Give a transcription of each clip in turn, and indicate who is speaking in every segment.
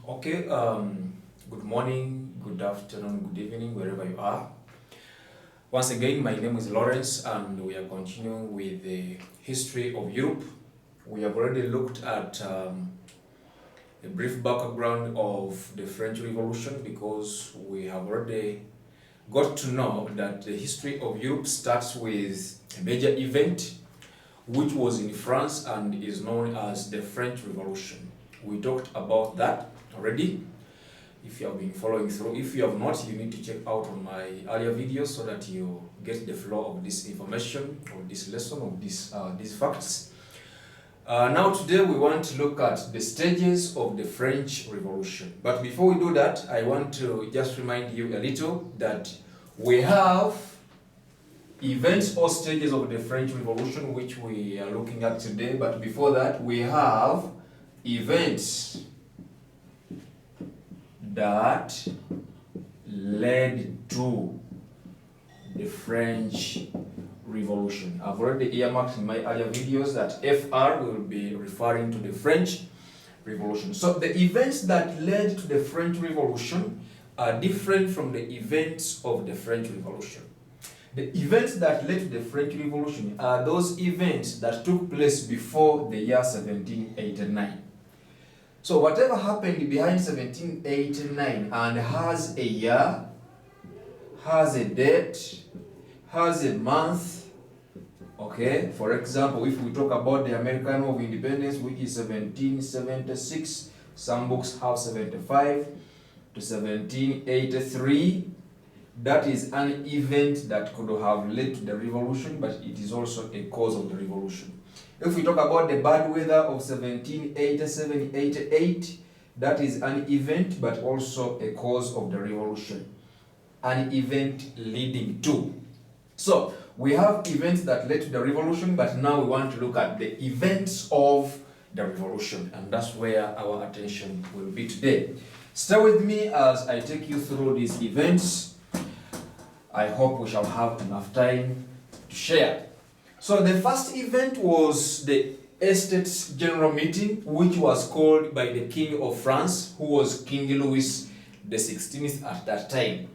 Speaker 1: Okay, good morning, good afternoon, good evening, wherever you are. Once again, my name is Lawrence, and we are continuing with the history of Europe. We have already looked at a brief background of the French Revolution because we have already got to know that the history of Europe starts with a major event which was in France and is known as the French Revolution. We talked about that already. If you have been following through, if you have not, you need to check out on my earlier videos so that you get the flow of this information or this lesson of these facts. Now today we want to look at the stages of the French Revolution. But before we do that, I want to just remind you a little that we have events or stages of the French Revolution which we are looking at today. But before that, we have events that led to the French Revolution. I've already earmarked in my earlier videos that FR will be referring to the French Revolution. So the events that led to the French Revolution are different from the events of the French Revolution. The events that led to the French Revolution are those events that took place before the year 1789. So whatever happened behind 1789 and has a year, has a date, has a month, okay? For example, if we talk about the American War of Independence, which is 1776, some books have 75 to 1783, that is an event that could have led to the revolution, but it is also a cause of the revolution. If we talk about the bad weather of 1787-88, that is an event but also a cause of the revolution. An event leading to. So, we have events that led to the revolution, but now we want to look at the events of the revolution, and that's where our attention will be today. Stay with me as I take you through these events. I hope we shall have enough time to share. So the first event was the Estates General Meeting, which was called by the King of France, who was King Louis XVI at that time.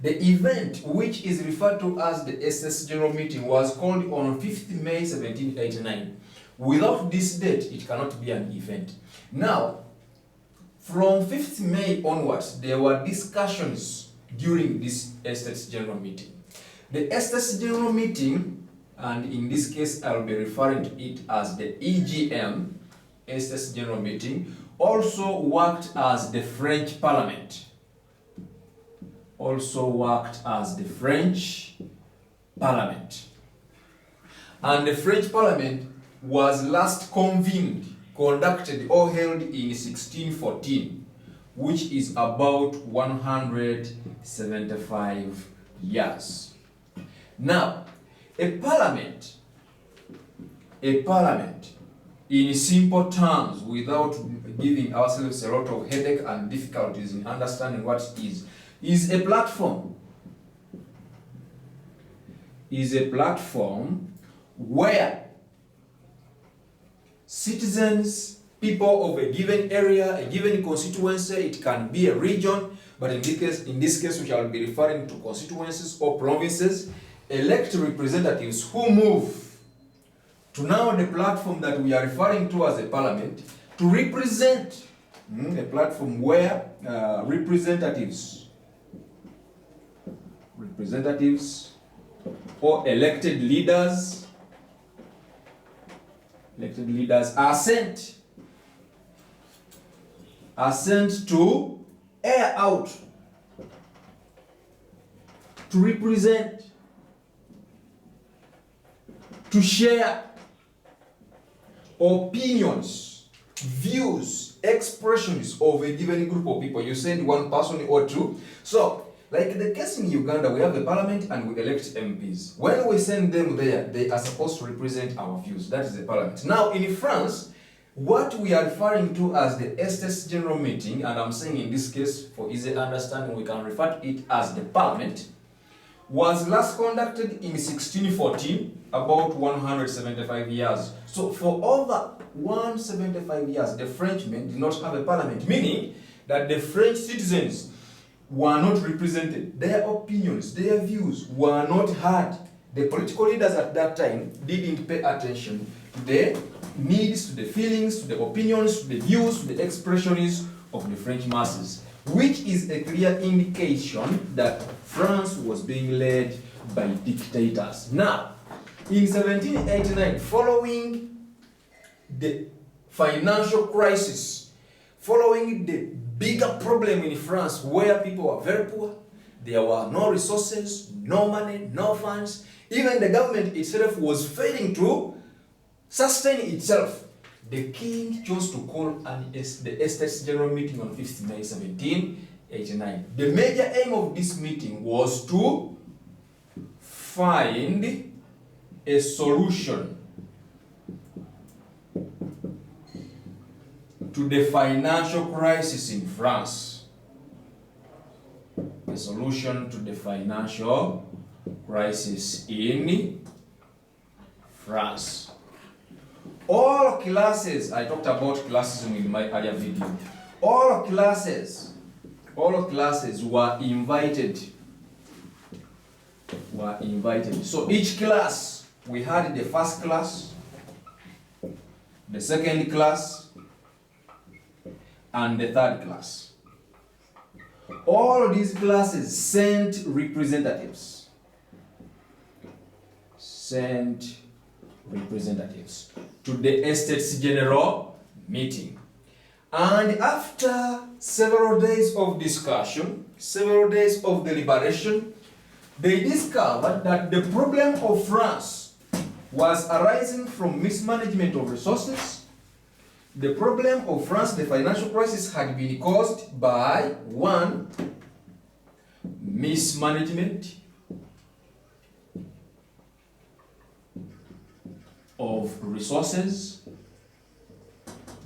Speaker 1: The event, which is referred to as the Estates General Meeting, was called on 5th May 1789. Without this date, it cannot be an event. Now, from 5th May onwards, there were discussions during this Estates General Meeting. The Estates General Meeting, and in this case I'll be referring to it as the EGM, Estates General Meeting, also worked as the French Parliament. Also worked as the French Parliament. And the French Parliament was last conducted or held in 1614, which is about 175 years. Now, a parliament, in simple terms, without giving ourselves a lot of headache and difficulties in understanding what it is a platform. Is a platform where citizens, people of a given area, a given constituency, it can be a region, but in this case we shall be referring to constituencies or provinces, elect representatives who move to now the platform that we are referring to as a parliament to represent a platform where representatives or elected leaders are sent to air out, to represent, to share opinions, views, expressions of a given group of people. You send one person or two. So, like the case in Uganda, we have a parliament and we elect MPs. When we send them there, they are supposed to represent our views. That is the parliament. Now, in France, what we are referring to as the Estates General Meeting, and I'm saying in this case, for easy understanding, we can refer to it as the parliament, was last conducted in 1614, about 175 years. So for over 175 years, the Frenchmen did not have a parliament, meaning that the French citizens were not represented. Their opinions, their views were not heard. The political leaders at that time didn't pay attention to the needs, to the feelings, to the opinions, to the views, to the expressions of the French masses, which is a clear indication that France was being led by dictators. Now, in 1789, following the financial crisis, following the bigger problem in France where people were very poor, there were no resources, no money, no funds, even the government itself was failing to sustain itself. The king chose to call the Estates General Meeting on 5th May 1789. The major aim of this meeting was to find a solution to the financial crisis in France. A solution to the financial crisis in France. All classes, I talked about classism in my earlier video. All classes were invited. So each class, we had the first class, the second class, and the third class. All of these classes sent representatives. To the Estates General Meeting. And after several days of discussion, several days of deliberation, they discovered that the problem of France was arising from mismanagement of resources. The problem of France, the financial crisis, had been caused by, one, mismanagement of resources,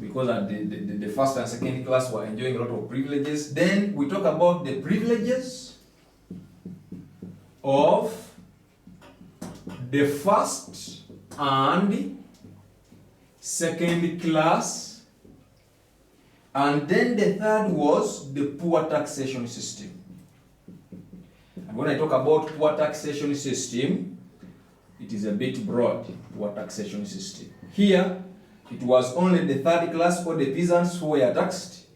Speaker 1: because the first and second class were enjoying a lot of privileges. Then we talk about the privileges of the first and second class, and then the third was the poor taxation system. And when I talk about poor taxation system, it is a bit broad, poor taxation system. Here, it was only the third class or the peasants who were taxed.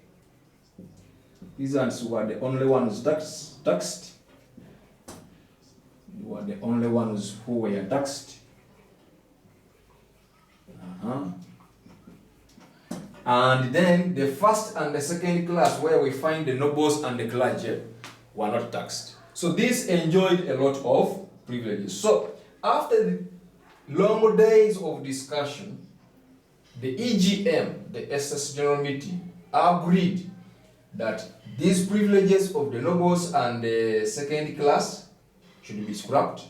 Speaker 1: Peasants were the only ones taxed. They were the only ones who were taxed. And then the first and the second class, where we find the nobles and the clergy, were not taxed. So these enjoyed a lot of privileges. So after the long days of discussion, the EGM, the Estates General Meeting, agreed that these privileges of the nobles and the second class should be scrapped,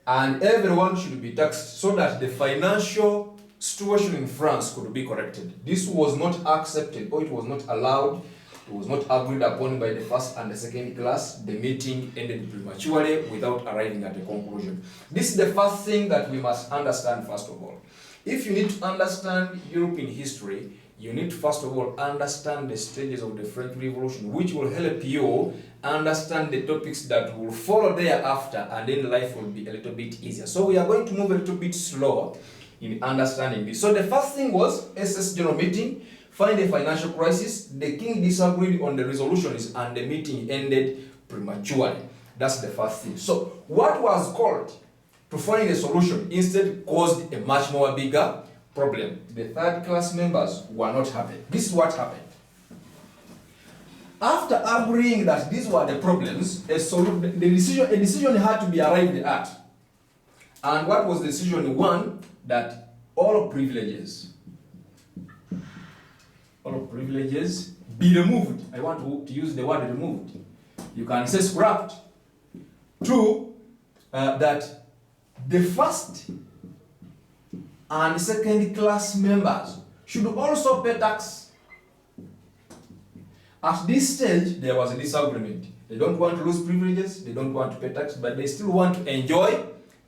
Speaker 1: and everyone should be taxed so that the financial situation in France could be corrected. This was not accepted, or it was not allowed. It was not agreed upon by the first and the second class. The meeting ended prematurely without arriving at a conclusion. This is the first thing that we must understand first of all. If you need to understand European history, you need to first of all understand the stages of the French Revolution, which will help you understand the topics that will follow thereafter, and then life will be a little bit easier. So we are going to move a little bit slower in understanding this. So the first thing was Estates General Meeting, find a financial crisis. The king disagreed on the resolutions and the meeting ended prematurely. That's the first thing. So what was called to find a solution instead caused a much more bigger problem. The third class members were not happy. This is what happened. After agreeing that these were the problems, a decision had to be arrived at. And what was the decision? One, that all privileges be removed. I want to use the word removed. You can say scrapped. Two, that the first and second class members should also pay tax. At this stage, there was a disagreement. They don't want to lose privileges, they don't want to pay tax, but they still want to enjoy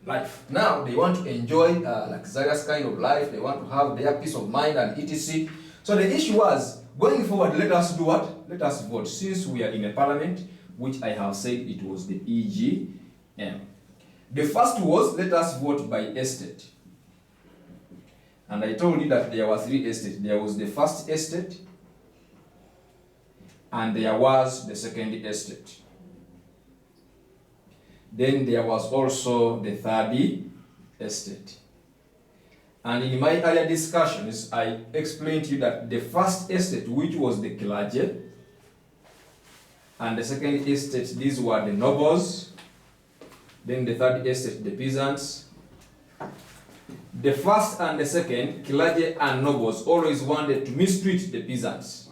Speaker 1: life. Now, they want to enjoy luxurious kind of life, they want to have their peace of mind and etc. So the issue was, going forward, let us do what? Let us vote. Since we are in a parliament, which I have said it was the EGM. The first was, let us vote by estate. And I told you that there were 3 estates. There was the first estate, and there was the second estate. Then there was also the third estate. And in my earlier discussions, I explained to you that the first estate, which was the clergy, and the second estate, these were the nobles. Then the third estate, the peasants. The first and the second, clergy and nobles, always wanted to mistreat the peasants.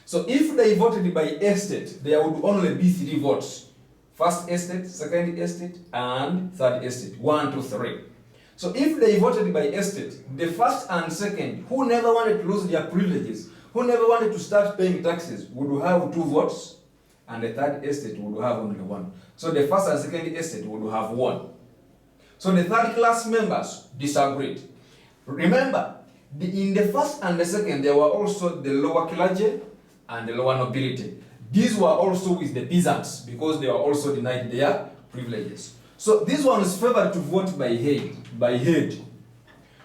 Speaker 1: So if they voted by estate, there would only be 3 votes. First estate, second estate, and third estate. 1, 2, 3. So if they voted by estate, the first and second, who never wanted to lose their privileges, who never wanted to start paying taxes, would have 2 votes, and the third estate would have only 1. So the first and second estate would have 1. So the third class members disagreed. Remember, in the first and the second, there were also the lower clergy and the lower nobility. These were also with the peasants because they were also denied their privileges. So this one is favored to vote by head. By head.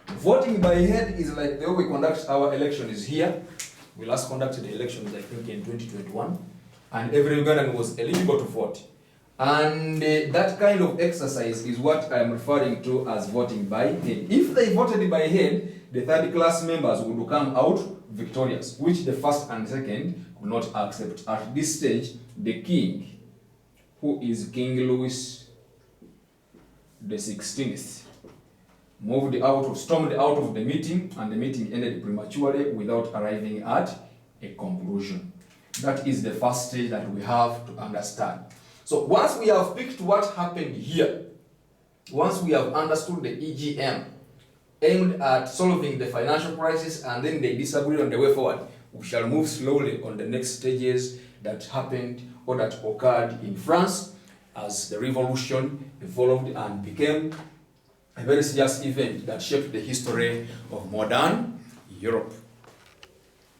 Speaker 1: Voting by head is like the way we conduct our elections here. We last conducted the elections, I think, in 2021, and every Ugandan was eligible to vote. And that kind of exercise is what I'm referring to as voting by head. If they voted by head, the third class members would come out victorious, which the first and second could not accept. At this stage, the king, who is King Louis the 16th, stormed out of the meeting, and the meeting ended prematurely without arriving at a conclusion. That is the first stage that we have to understand. So once we have picked what happened here, once we have understood the EGM aimed at solving the financial crisis, and then they disagreed on the way forward, we shall move slowly on the next stages that happened or that occurred in France as the revolution evolved and became a very serious event that shaped the history of modern Europe.